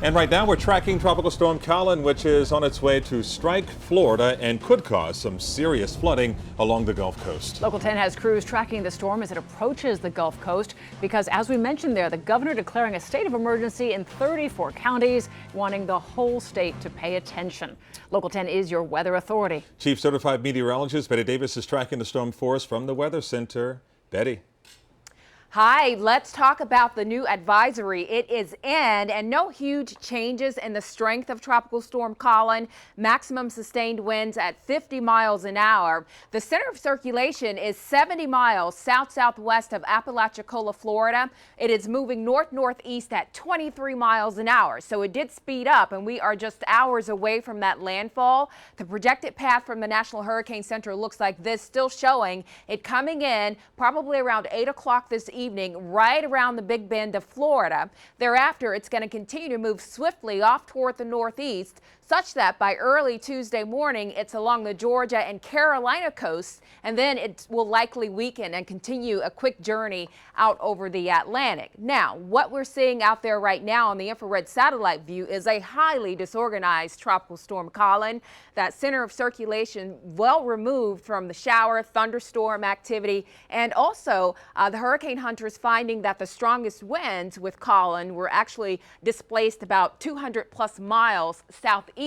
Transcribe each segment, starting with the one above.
And right now we're tracking Tropical Storm Colin, which is on its way to strike Florida and could cause some serious flooding along the Gulf Coast. Local 10 has crews tracking the storm as it approaches the Gulf Coast because, as we mentioned there, the governor declaring a state of emergency in 34 counties, wanting the whole state to pay attention. Local 10 is your weather authority. Chief Certified Meteorologist Betty Davis is tracking the storm for us from the Weather Center. Betty. Hi, let's talk about the new advisory. It is in, and no huge changes in the strength of Tropical Storm Colin. Maximum sustained winds at 50 miles an hour. The center of circulation is 70 miles south-southwest of Apalachicola, Florida. It is moving north-northeast at 23 miles an hour. So it did speed up, and we are just hours away from that landfall. The projected path from the National Hurricane Center looks like this, still showing it coming in probably around 8 o'clock this evening, right around the Big Bend of Florida. Thereafter, it's going to continue to move swiftly off toward the northeast, such that by early Tuesday morning, it's along the Georgia and Carolina coasts, and then it will likely weaken and continue a quick journey out over the Atlantic. Now, what we're seeing out there right now on the infrared satellite view is a highly disorganized Tropical Storm Colin. That center of circulation well removed from the shower, thunderstorm activity, and also the hurricane hunters finding that the strongest winds with Colin were actually displaced about 200 plus miles southeast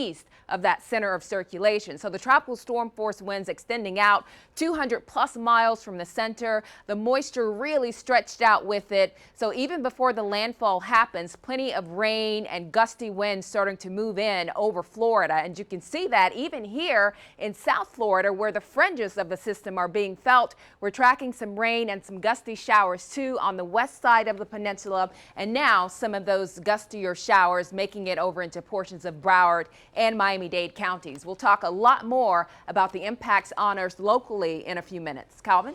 of that center of circulation. So the tropical storm force winds extending out 200 plus miles from the center. The moisture really stretched out with it. So even before the landfall happens, plenty of rain and gusty winds starting to move in over Florida. And you can see that even here in South Florida, where the fringes of the system are being felt. We're tracking some rain and some gusty showers too on the west side of the peninsula. And now some of those gustier showers making it over into portions of Broward and Miami-Dade counties. We'll talk a lot more about the impacts on us locally in a few minutes. Calvin?